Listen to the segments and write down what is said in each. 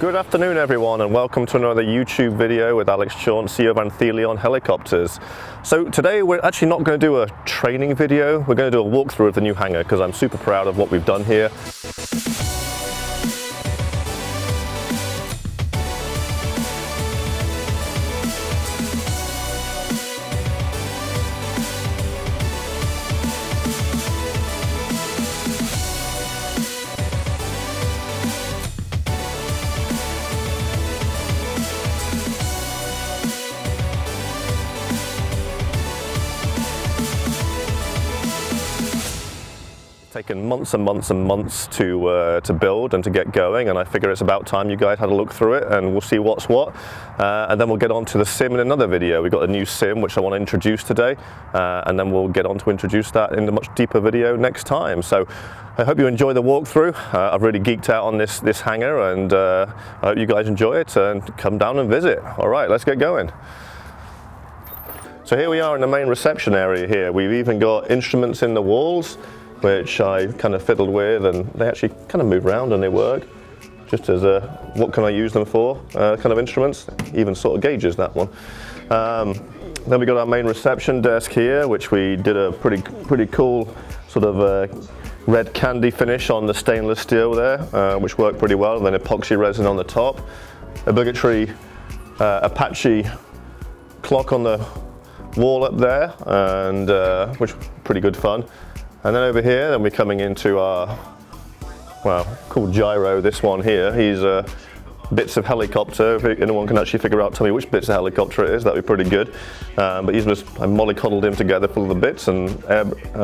Good afternoon everyone, and welcome to another YouTube video with Alex Chauncey of Anthelion Helicopters. So today we're actually not going to do a training video, we're going to do a walkthrough of the new hangar because I'm super proud of what we've done here. Taken months and months and months to build and to get going, and I figure it's about time you guys had a look through it and we'll see what's what, and then we'll get on to the sim in another video. We've got a new sim which I want to introduce today, and then we'll get on to introduce that in a much deeper video next time. So I hope you enjoy the walkthrough. I've really geeked out on this hangar, and I hope you guys enjoy it and come down and visit. Alright, let's get going. So here we are in the main reception area here. We've even got instruments in the walls, which I kind of fiddled with, and they actually kind of move around and they work just as a what can I use them for kind of instruments, even sort of gauges, that one. Then we got our main reception desk here, which we did a pretty cool sort of red candy finish on the stainless steel there, which worked pretty well, and then epoxy resin on the top. Obligatory Apache clock on the wall up there, and which was pretty good fun. And then over here, then we're coming into our, well, called Gyro, this one here. He's bits of helicopter. If anyone can actually figure out, tell me which bits of helicopter it is, that'd be pretty good. But he's just, I mollycoddled him together full of the bits and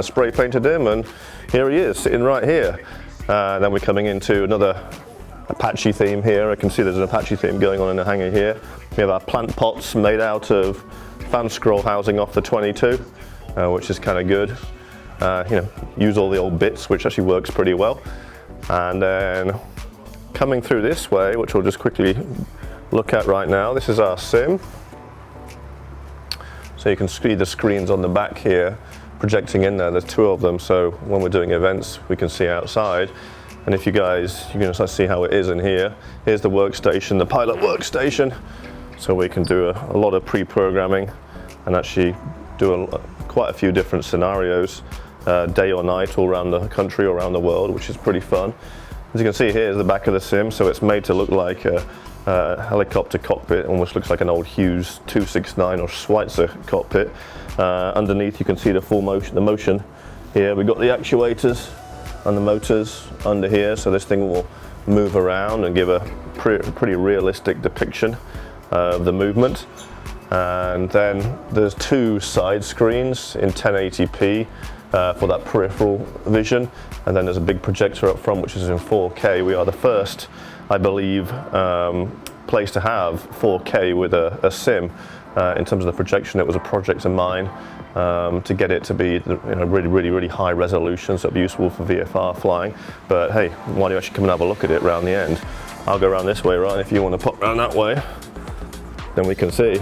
spray painted him, and here he is, sitting right here. Then we're coming into another Apache theme here. I can see there's an Apache theme going on in the hangar here. We have our plant pots made out of fan scroll housing off the 22, which is kind of good. You know, use all the old bits, which actually works pretty well. And then coming through this way, which we'll just quickly look at right now, this is our sim. So you can see the screens on the back here projecting in there. There's two of them, so when we're doing events we can see outside. And if you guys, you can see how it is in here. Here's the workstation, the pilot workstation, so we can do a lot of pre-programming and actually do quite a few different scenarios, day or night, all around the country, all around the world, which is pretty fun. As you can see, here is the back of the sim, so it's made to look like a helicopter cockpit. Almost looks like an old Hughes 269 or Schweitzer cockpit. Underneath you can see the full motion, the motion here. We've got the actuators and the motors under here, so this thing will move around and give a pretty realistic depiction of the movement. And then there's two side screens in 1080p for that peripheral vision, and then there's a big projector up front which is in 4K. We are the first, I believe, place to have 4K with a sim. In terms of the projection, it was a project of mine to get it to be, you know, really high resolution, so it'd be useful for VFR flying. But hey, why don't you actually come and have a look at it around the end? I'll go around this way, right? If you want to pop around that way, then we can see.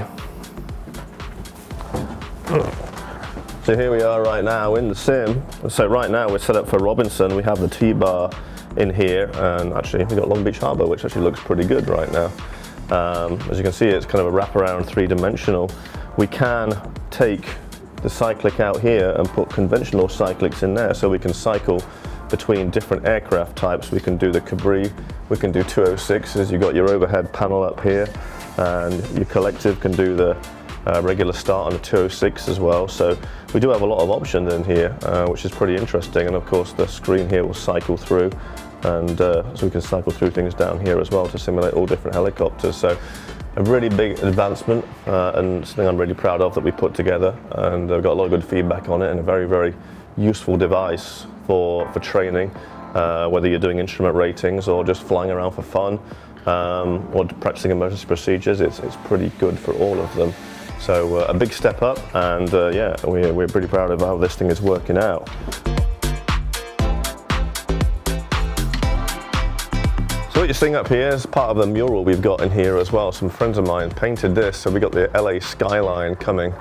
So here we are right now in the sim. So right now we're set up for Robinson. We have the T-bar in here, and actually we've got Long Beach Harbor, which actually looks pretty good right now. As you can see, it's kind of a wraparound three-dimensional. We can take the cyclic out here and put conventional cyclics in there, so we can cycle between different aircraft types. We can do the Cabri, we can do 206s. You've got your overhead panel up here, and your collective can do the regular start on the 206 as well. So we do have a lot of options in here, which is pretty interesting. And of course the screen here will cycle through, and so we can cycle through things down here as well to simulate all different helicopters. So a really big advancement, and something I'm really proud of that we put together, and I've got a lot of good feedback on it, and a very useful device for training, whether you're doing instrument ratings or just flying around for fun, or practicing emergency procedures. It's pretty good for all of them. So a big step up, and yeah, we're pretty proud of how this thing is working out. So what you're seeing up here is part of the mural we've got in here as well. Some friends of mine painted this, so we got the LA skyline coming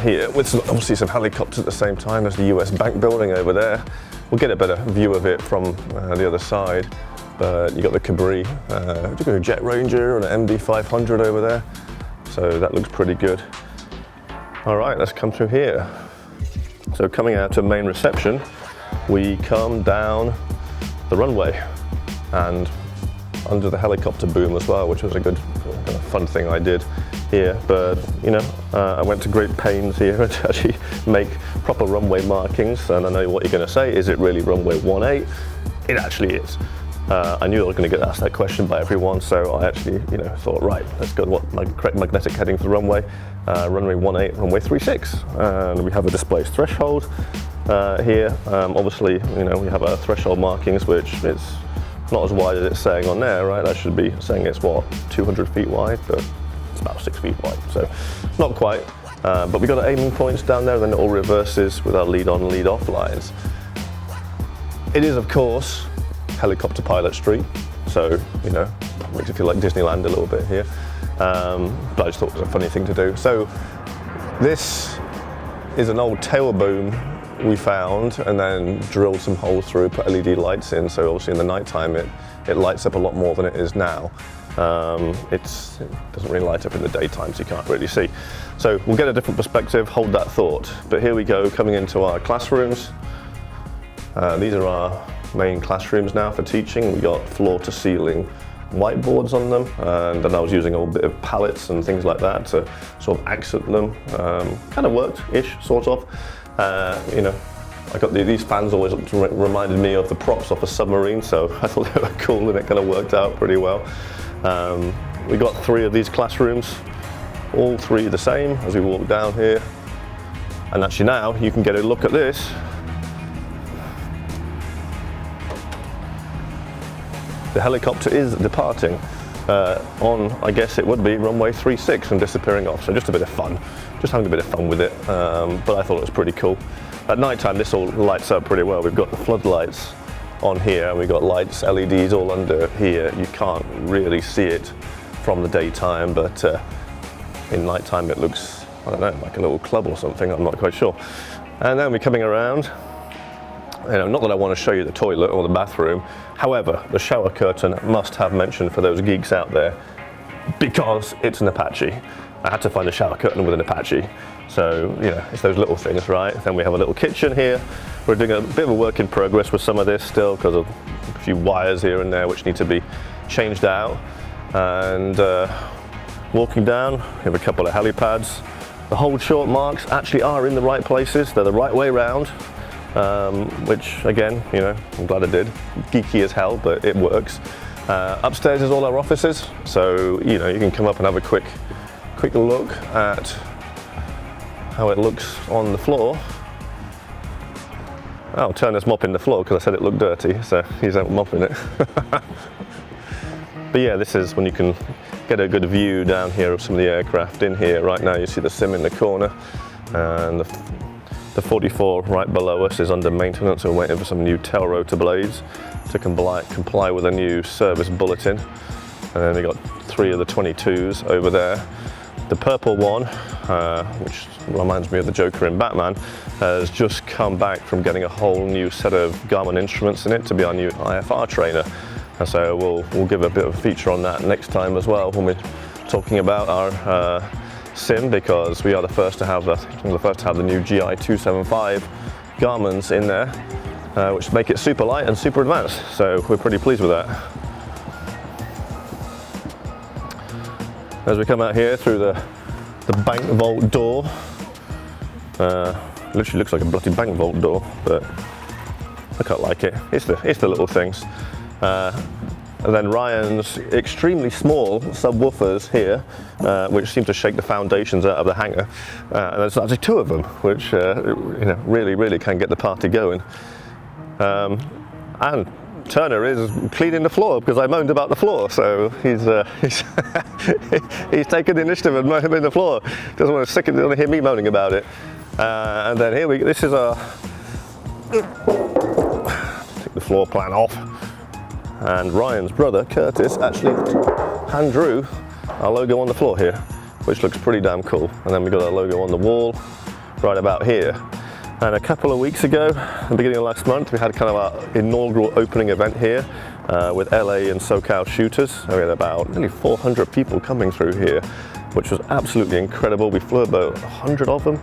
here with obviously some helicopters at the same time. There's the US Bank building over there. We'll get a better view of it from the other side. But you got the Cabri, you got a Jet Ranger and an MD500 over there. So that looks pretty good. All right, let's come through here. So coming out to main reception, we come down the runway and under the helicopter boom as well, which was a good kind of fun thing I did here. But you know, I went to great pains here to actually make proper runway markings, and I know what you're going to say, is it really runway 18? It actually is. I knew I was going to get asked that question by everyone, so I actually, you know, thought, right, let's go to what my correct magnetic heading for the runway, runway 18, runway 36, and we have a displaced threshold here. Obviously, you know, we have our threshold markings, which it's not as wide as it's saying on there, right? That should be saying it's what, 200 feet wide, but it's about 6 feet wide, so not quite. But we got our aiming points down there, and then it all reverses with our lead on, lead off lines. It is, of course, helicopter pilot street, so you know, makes it feel like Disneyland a little bit here. But I just thought it was a funny thing to do. So this is an old tail boom we found and then drilled some holes through, put LED lights in, so obviously in the nighttime it lights up a lot more than it is now. It doesn't really light up in the daytime, so you can't really see. So we'll get a different perspective, hold that thought. But here we go, coming into our classrooms. These are our main classrooms now for teaching. We got floor to ceiling whiteboards on them, and then I was using a bit of pallets and things like that to sort of accent them. Kind of worked-ish, sort of. You know, I got these fans always reminded me of the props off a submarine, so I thought they were cool, and it kind of worked out pretty well. We got 3 of these classrooms, all 3 the same as we walk down here. And actually now you can get a look at this. The helicopter is departing on, I guess it would be, runway 36 and disappearing off. So just a bit of fun, just having a bit of fun with it. But I thought it was pretty cool. At night time, this all lights up pretty well. We've got the floodlights on here, and we've got lights, LEDs all under here. You can't really see it from the daytime, but in nighttime it looks, I don't know, like a little club or something. I'm not quite sure. And then we're coming around. You know, not that I want to show you the toilet or the bathroom. However, the shower curtain must have mention for those geeks out there, because it's an Apache. I had to find a shower curtain with an Apache. So, you know, it's those little things, right? Then we have a little kitchen here. We're doing a bit of a work in progress with some of this still, because of a few wires here and there which need to be changed out. And walking down, we have a couple of helipads. The hold short marks actually are in the right places. They're the right way round. Which again, you know, I'm glad I did. Geeky as hell, but it works. Upstairs is all our offices, so you know, you can come up and have a quick look at how it looks on the floor. Oh, Turner's mopping the floor because I said it looked dirty, so he's out mopping it. But yeah, this is when you can get a good view down here of some of the aircraft in here. Right now you see the sim in the corner, and the 44 right below us is under maintenance. We're waiting for some new tail rotor blades to comply with a new service bulletin. And then we got 3 of the 22s over there. The purple one, which reminds me of the Joker in Batman, has just come back from getting a whole new set of Garmin instruments in it to be our new IFR trainer. And so we'll give a bit of a feature on that next time as well when we're talking about our sim, because we are the first to have the new GI 275 Garmin's in there, which make it super light and super advanced. So we're pretty pleased with that. As we come out here through the bank vault door, literally looks like a bloody bank vault door, but I quite like it. It's the little things. And then Ryan's extremely small subwoofers here, which seem to shake the foundations out of the hangar. And there's actually 2 of them, which you know, really can get the party going. And Turner is cleaning the floor because I moaned about the floor, so he's taken the initiative and moaned the floor. Doesn't want to hear me moaning about it. And then here this is our take the floor plan off. And Ryan's brother, Curtis, actually hand drew our logo on the floor here, which looks pretty damn cool. And then we've got our logo on the wall right about here. And a couple of weeks ago, the beginning of last month, we had kind of our inaugural opening event here with LA and SoCal shooters. And we had about nearly 400 people coming through here, which was absolutely incredible. We flew about 100 of them.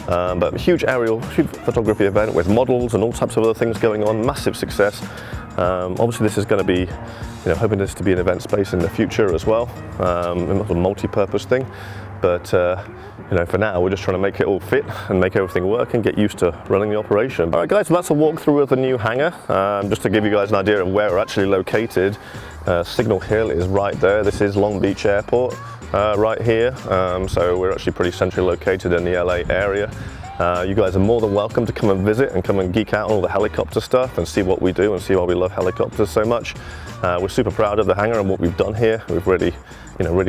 But a huge aerial photography event with models and all types of other things going on, massive success. Obviously this is going to be, hoping this to be an event space in the future as well, a multi-purpose thing. But for now we're just trying to make it all fit and make everything work and get used to running the operation. All right guys, so that's a walkthrough of the new hangar. Just to give you guys an idea of where we're actually located. Signal Hill is right there. This is Long Beach Airport. Right here, so we're actually pretty centrally located in the LA area. You guys are more than welcome to come and visit and come and geek out on all the helicopter stuff and see what we do and see why we love helicopters so much. We're super proud of the hangar and what we've done here. We've really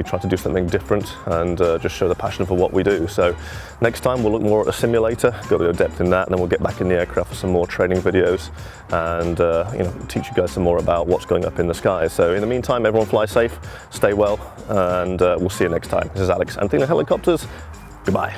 tried to do something different and just show the passion for what we do. So next time we'll look more at the simulator, go a bit of depth in that, and then we'll get back in the aircraft for some more training videos and teach you guys some more about what's going up in the sky. So in the meantime, everyone fly safe, stay well, and we'll see you next time. This is Alex, Anthelion Helicopters. Goodbye.